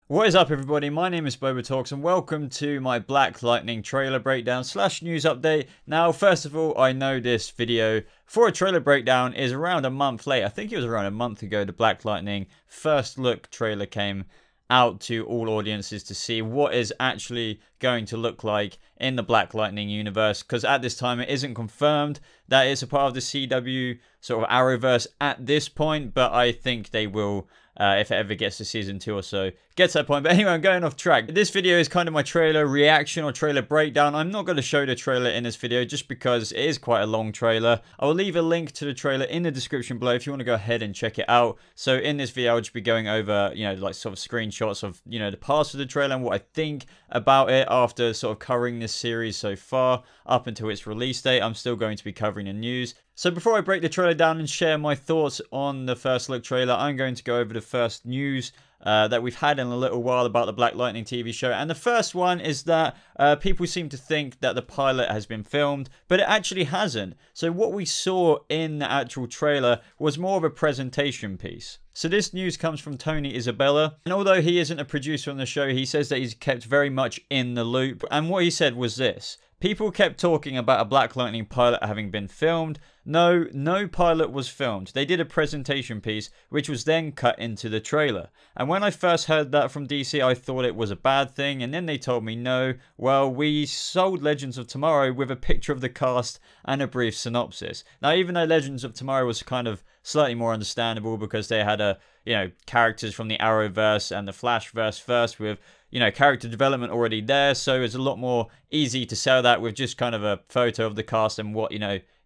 What is up, everybody? My name is BobaTalks and welcome to my Black Lightning trailer breakdown / news update. Now, first of all, I know this video for a trailer breakdown is around a month late. I think it was around a month ago the Black Lightning first look trailer came out to all audiences to see what is actually going to look like in the Black Lightning universe, because at this time it isn't confirmed that it's a part of the CW sort of Arrowverse at this point, but I think they will if it ever gets to season 2 or so. Get to that point. But anyway, I'm going off track. This video is kind of my trailer reaction or trailer breakdown. I'm not going to show the trailer in this video just because it is quite a long trailer. I will leave a link to the trailer in the description below if you want to go ahead and check it out. So in this video, I'll just be going over, like sort of screenshots of, the past of the trailer and what I think about it after sort of covering this series so far up until its release date. I'm still going to be covering the news. So before I break the trailer down and share my thoughts on the first look trailer, I'm going to go over the first news that we've had in a little while about the Black Lightning TV show. And the first one is that people seem to think that the pilot has been filmed, but it actually hasn't. So what we saw in the actual trailer was more of a presentation piece. So this news comes from Tony Isabella, and although he isn't a producer on the show, he says that he's kept very much in the loop. And what he said was this: people kept talking about a Black Lightning pilot having been filmed. No pilot was filmed. They did a presentation piece, which was then cut into the trailer. And when I first heard that from DC, I thought it was a bad thing. And then they told me, no, well, we sold Legends of Tomorrow with a picture of the cast and a brief synopsis. Now, even though Legends of Tomorrow was kind of slightly more understandable because they had characters from the Arrowverse and the Flashverse first with, character development already there. So it's a lot more easy to sell that with just kind of a photo of the cast and what,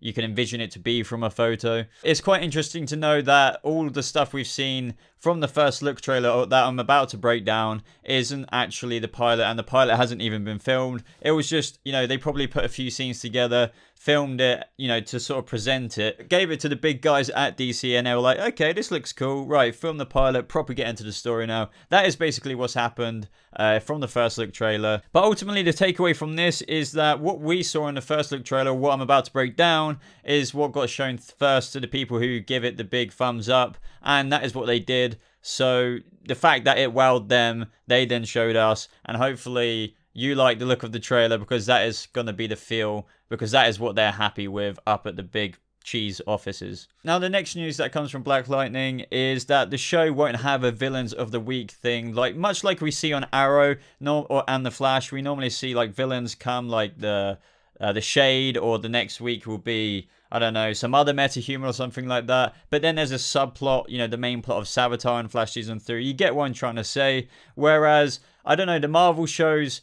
you can envision it to be from a photo. It's quite interesting to know that all the stuff we've seen from the first look trailer that I'm about to break down isn't actually the pilot, and the pilot hasn't even been filmed. It was just, they probably put a few scenes together, filmed it, to sort of present it, gave it to the big guys at DC, and they were like, okay, this looks cool, right, film the pilot, proper get into the story now. That is basically what's happened from the first look trailer. But ultimately, the takeaway from this is that what we saw in the first look trailer, what I'm about to break down, is what got shown first to the people who give it the big thumbs up, and that is what they did. So the fact that it wowed them, they then showed us, and hopefully you like the look of the trailer, because that is going to be the feel, because that is what they're happy with up at the big cheese offices. Now, the next news that comes from Black Lightning is that the show won't have a villains of the week thing, much like we see on Arrow and the Flash. We normally see like villains come like the Shade, or the next week will be, I don't know, some other meta-human or something like that. But then there's a subplot, the main plot of Savitar in Flash Season 3. You get what I'm trying to say. Whereas, I don't know, the Marvel shows,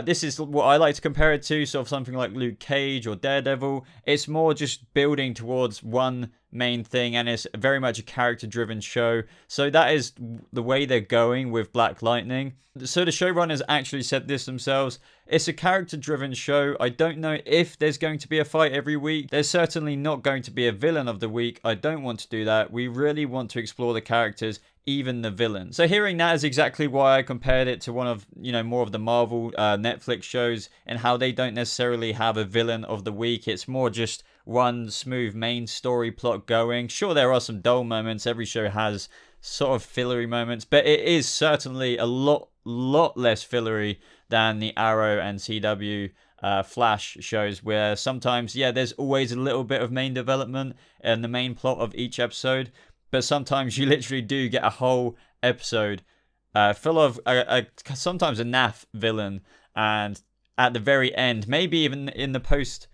this is what I like to compare it to, sort of something like Luke Cage or Daredevil. It's more just building towards one main thing, and it's very much a character-driven show. So that is the way they're going with Black Lightning. So the showrunners actually said this themselves. It's a character-driven show. I don't know if there's going to be a fight every week. There's certainly not going to be a villain of the week. I don't want to do that. We really want to explore the characters, even the villains. So hearing that is exactly why I compared it to one of, more of the Marvel Netflix shows, and how they don't necessarily have a villain of the week. It's more just one smooth main story plot going. Sure, there are some dull moments. Every show has sort of fillery moments, but it is certainly a lot less fillery than the Arrow and CW Flash shows, where sometimes, yeah, there's always a little bit of main development in the main plot of each episode, but sometimes you literally do get a whole episode full of sometimes a naff villain, and at the very end, maybe even in the post,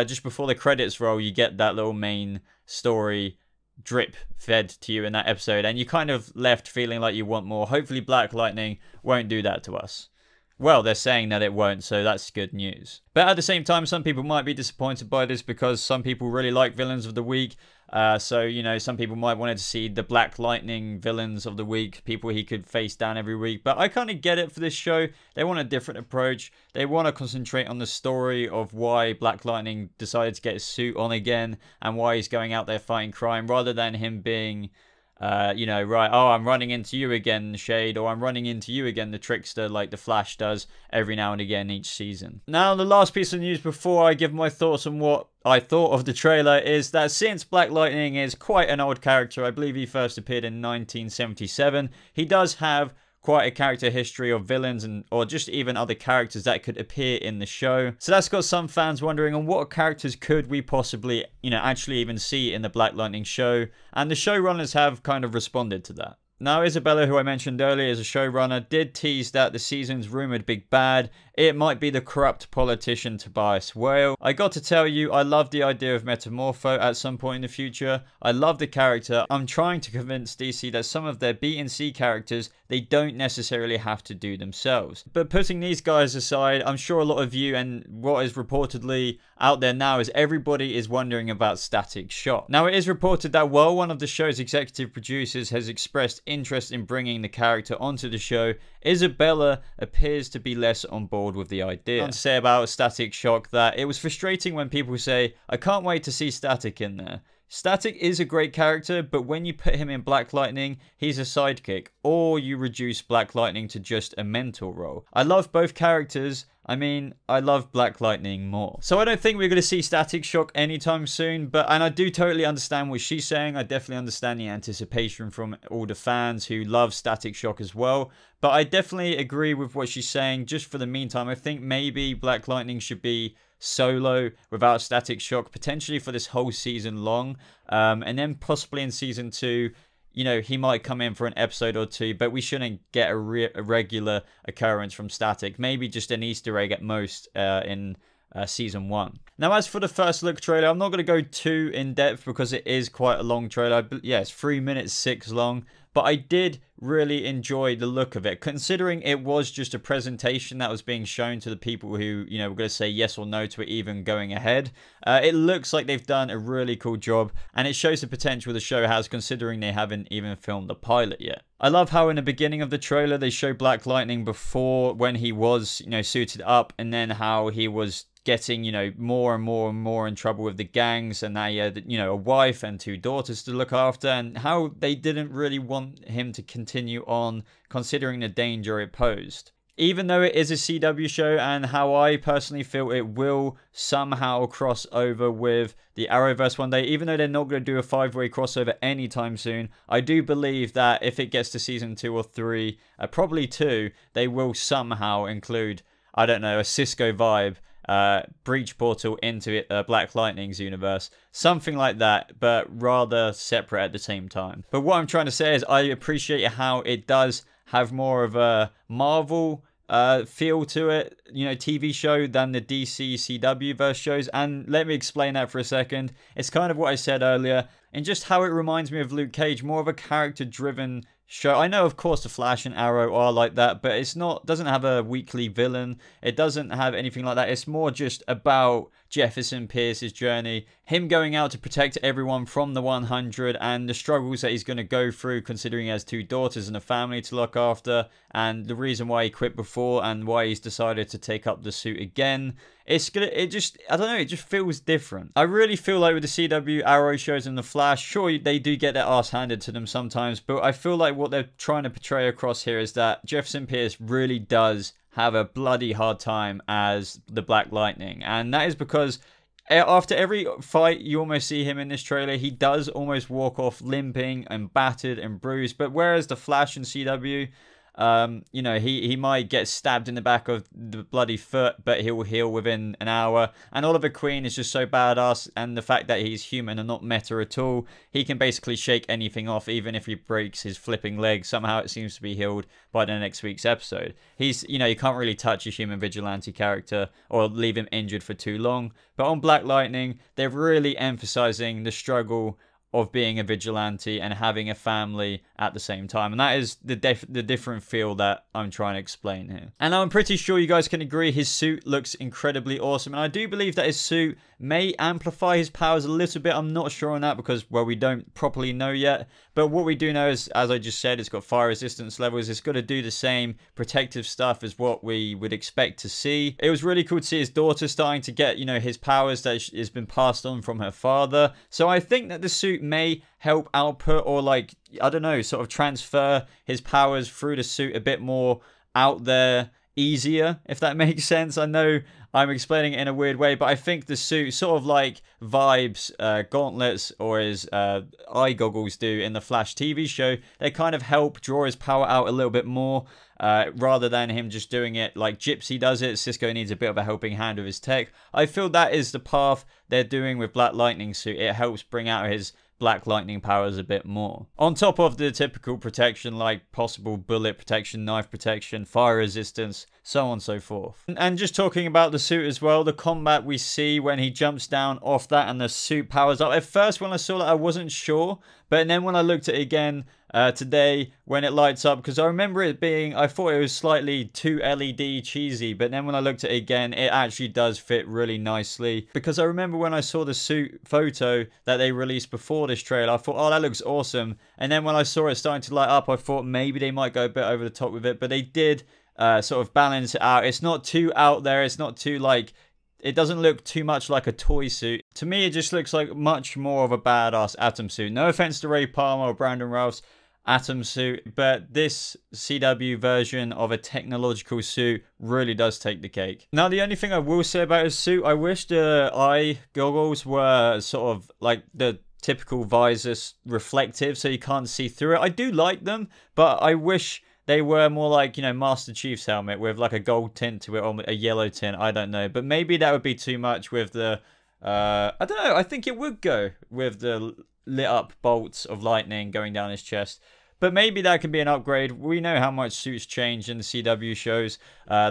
just before the credits roll, you get that little main story drip fed to you in that episode, and you kind of left feeling like you want more. Hopefully Black Lightning won't do that to us. Well, they're saying that it won't, so that's good news. But at the same time, some people might be disappointed by this, because some people really like villains of the week. So, some people might want to see the Black Lightning villains of the week, people he could face down every week. But I kind of get it for this show. They want a different approach. They want to concentrate on the story of why Black Lightning decided to get his suit on again, and why he's going out there fighting crime, rather than him being right, oh, I'm running into you again, Shade, or I'm running into you again, the Trickster, like the Flash does every now and again each season. Now, the last piece of news before I give my thoughts on what I thought of the trailer is that since Black Lightning is quite an old character, I believe he first appeared in 1977, he does have quite a character history of villains and or just even other characters that could appear in the show. So that's got some fans wondering on what characters could we possibly, actually even see in the Black Lightning show, and the showrunners have kind of responded to that. Now, Isabella, who I mentioned earlier as a showrunner, did tease that the season's rumored big bad, it might be the corrupt politician Tobias Whale. I got to tell you, I love the idea of Metamorpho at some point in the future. I love the character. I'm trying to convince DC that some of their B and C characters, they don't necessarily have to do themselves. But putting these guys aside, I'm sure a lot of you, and what is reportedly out there now, is everybody is wondering about Static Shock. Now, it is reported that while one of the show's executive producers has expressed interest in bringing the character onto the show, Isabella appears to be less on board with the idea. I want to say about Static Shock that it was frustrating when people say, I can't wait to see Static in there. Static is a great character, but when you put him in Black Lightning, he's a sidekick, or you reduce Black Lightning to just a mentor role. I love both characters. I mean, I love Black Lightning more. So I don't think we're going to see Static Shock anytime soon, and I do totally understand what she's saying. I definitely understand the anticipation from all the fans who love Static Shock as well. But I definitely agree with what she's saying. Just for the meantime, I think maybe Black Lightning should be solo without Static Shock, potentially for this whole season long. And then possibly in season 2, he might come in for an episode or 2, but we shouldn't get a regular occurrence from Static. Maybe just an Easter egg at most in season 1. Now, as for the first look trailer, I'm not going to go too in depth because it is quite a long trailer. Yeah, it's 3 minutes 6 long, but I did really enjoy the look of it, considering it was just a presentation that was being shown to the people who, were going to say yes or no to it even going ahead. It looks like they've done a really cool job, and it shows the potential the show has, considering they haven't even filmed the pilot yet. I love how in the beginning of the trailer they show Black Lightning before, when he was, suited up, and then how he was getting, more and more and more in trouble with the gangs, and now he had, a wife and 2 daughters to look after, and how they didn't really want him to continue on, considering the danger it posed. Even though it is a CW show, and how I personally feel it will somehow cross over with the Arrowverse one day, even though they're not going to do a 5-way crossover anytime soon, I do believe that if it gets to season 2 or 3, probably 2, they will somehow include, I don't know, a Cisco vibe, breach portal into Black Lightning's universe, something like that, but rather separate at the same time. But what I'm trying to say is I appreciate how it does have more of a Marvel feel to it, TV show, than the DC CW verse shows. And let me explain that for a second. It's kind of what I said earlier, and just how it reminds me of Luke Cage, more of a character driven show. I know, of course, the Flash and Arrow are like that, but it's not, doesn't have a weekly villain. It doesn't have anything like that. It's more just about Jefferson Pierce's journey, him going out to protect everyone from the 100, and the struggles that he's going to go through, considering he has 2 daughters and a family to look after, and the reason why he quit before and why he's decided to take up the suit again. I don't know, it just feels different. I really feel like with the CW Arrow shows and the Flash, sure, they do get their ass handed to them sometimes, but I feel like what they're trying to portray across here is that Jefferson Pierce really does have a bloody hard time as the Black Lightning, and that is because after every fight you almost see him in this trailer, he does almost walk off limping and battered and bruised. But whereas the Flash and CW, he might get stabbed in the back of the bloody foot, but he'll heal within an hour. And Oliver Queen is just so badass, and the fact that he's human and not meta at all, he can basically shake anything off, even if he breaks his flipping leg. Somehow it seems to be healed by the next week's episode. He's, you can't really touch a human vigilante character or leave him injured for too long. But on Black Lightning, they're really emphasizing the struggle of being a vigilante and having a family at the same time, and that is the different feel that I'm trying to explain here. And I'm pretty sure you guys can agree his suit looks incredibly awesome, and I do believe that his suit may amplify his powers a little bit. I'm not sure on that because, well, we don't properly know yet, but what we do know is, as I just said, it's got fire resistance levels. It's got to do the same protective stuff as what we would expect to see. It was really cool to see his daughter starting to get, his powers that has been passed on from her father. So I think that the suit may help output, or I don't know, sort of transfer his powers through the suit a bit more out there easier, if that makes sense. I know I'm explaining it in a weird way, but I think the suit sort of like vibes gauntlets or his eye goggles do in the Flash TV show. They kind of help draw his power out a little bit more rather than him just doing it like Gypsy does it. Cisco needs a bit of a helping hand with his tech. I feel that is the path they're doing with Black Lightning suit. It helps bring out his Black Lightning powers a bit more. On top of the typical protection like possible bullet protection, knife protection, fire resistance, so on and so forth. And just talking about the suit as well, the combat we see when he jumps down off that and the suit powers up. At first when I saw that I wasn't sure, but then when I looked at it again today when it lights up, because I remember it being, I thought it was slightly too LED cheesy, but then when I looked at it again, it actually does fit really nicely. Because I remember when I saw the suit photo that they released before this trailer, I thought, oh, that looks awesome. And then when I saw it starting to light up, I thought maybe they might go a bit over the top with it, but they did sort of balance it out. It's not too out there, it's not too like, it doesn't look too much like a toy suit. To me, it just looks like much more of a badass Atom suit. No offense to Ray Palmer or Brandon Routh's Atom suit, but this CW version of a technological suit really does take the cake. Now, the only thing I will say about his suit, I wish the eye goggles were sort of like the typical visor reflective so you can't see through it. I do like them, but I wish they were more like, you know, Master Chief's helmet with like a gold tint to it or a yellow tint. I don't know, but maybe that would be too much with the I don't know, I think it would go with the lit up bolts of lightning going down his chest. But maybe that can be an upgrade. We know how much suits change in the CW shows.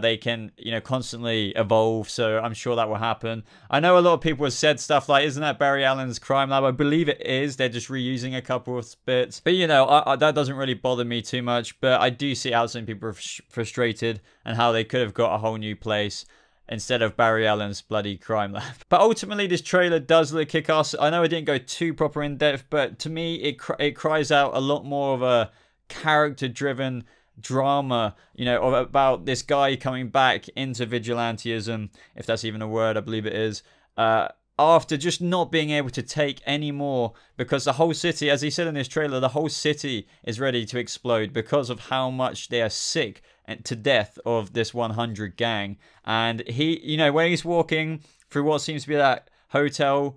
They can, you know, constantly evolve, so I'm sure that will happen. I know a lot of people have said stuff like, isn't that Barry Allen's crime lab? I believe it is. They're just reusing a couple of bits. But, you know, that doesn't really bother me too much. But I do see how some people are frustrated and how they could have got a whole new place instead of Barry Allen's bloody crime lab. But ultimately, this trailer does look kick-ass. I know I didn't go too proper in depth, but to me, it cries out a lot more of a character-driven drama, you know, about this guy coming back into vigilantism, if that's even a word, I believe it is, after just not being able to take any more, because the whole city, as he said in this trailer, the whole city is ready to explode because of how much they are sick to death of this 100 gang. And he, you know, when he's walking through what seems to be that hotel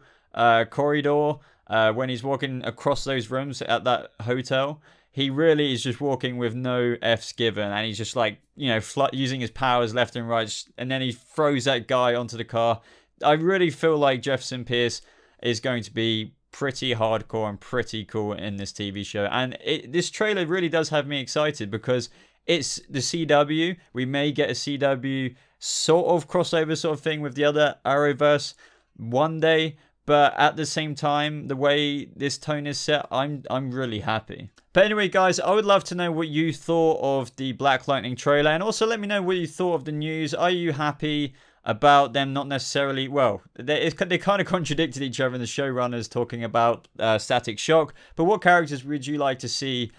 corridor, when he's walking across those rooms at that hotel, he really is just walking with no F's given, and he's just like, you know, using his powers left and right, and then he throws that guy onto the car. I really feel like Jefferson Pierce is going to be pretty hardcore and pretty cool in this TV show. And this trailer really does have me excited because it's the CW. We may get a CW sort of crossover sort of thing with the other Arrowverse one day. But at the same time, the way this tone is set, I'm really happy. But anyway, guys, I would love to know what you thought of the Black Lightning trailer. And also let me know what you thought of the news. Are you happy about them not necessarily, well, they kind of contradicted each other in the showrunners talking about Static Shock, but what characters would you like to see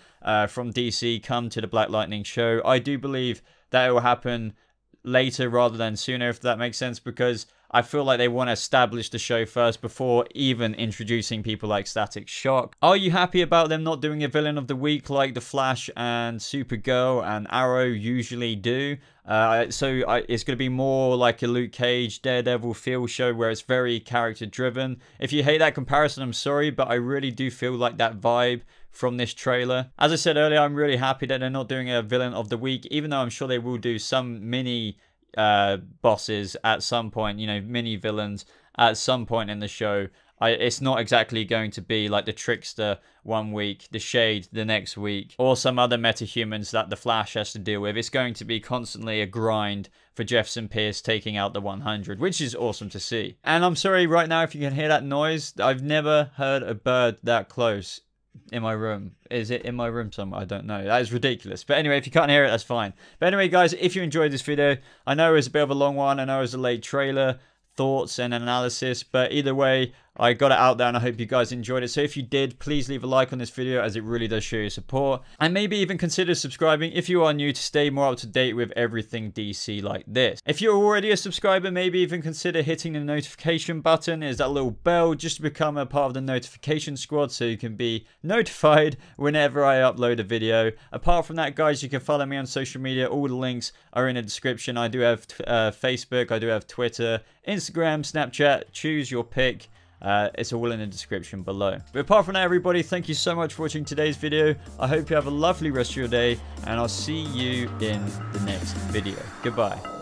from DC come to the Black Lightning show? I do believe that it will happen later rather than sooner, if that makes sense, because I feel like they want to establish the show first before even introducing people like Static Shock. Are you happy about them not doing a villain of the week like The Flash and Supergirl and Arrow usually do? It's going to be more like a Luke Cage, Daredevil feel show where it's very character driven. If you hate that comparison, I'm sorry, but I really do feel like that vibe from this trailer. As I said earlier, I'm really happy that they're not doing a villain of the week, even though I'm sure they will do some mini bosses at some point, you know, mini villains at some point in the show. It's not exactly going to be like the Trickster one week, the Shade the next week, or some other metahumans that the Flash has to deal with. It's going to be constantly a grind for Jefferson Pierce taking out the 100, which is awesome to see. And I'm sorry right now if you can hear that noise. I've never heard a bird that close in my room. Is it in my room somewhere? I don't know. That is ridiculous. But anyway, if you can't hear it, that's fine. But anyway, guys, if you enjoyed this video, I know it was a bit of a long one. I know it was a late trailer, thoughts and analysis, but either way, I got it out there and I hope you guys enjoyed it. So if you did, please leave a like on this video as it really does show your support. And maybe even consider subscribing if you are new to stay more up to date with everything DC like this. If you're already a subscriber, maybe even consider hitting the notification button. Is that little bell just to become a part of the notification squad so you can be notified whenever I upload a video. Apart from that, guys, you can follow me on social media. All the links are in the description. I do have Facebook, I do have Twitter, Instagram, Snapchat. Choose your pick. It's all in the description below. But apart from that, everybody, thank you so much for watching today's video. I hope you have a lovely rest of your day, and I'll see you in the next video. Goodbye.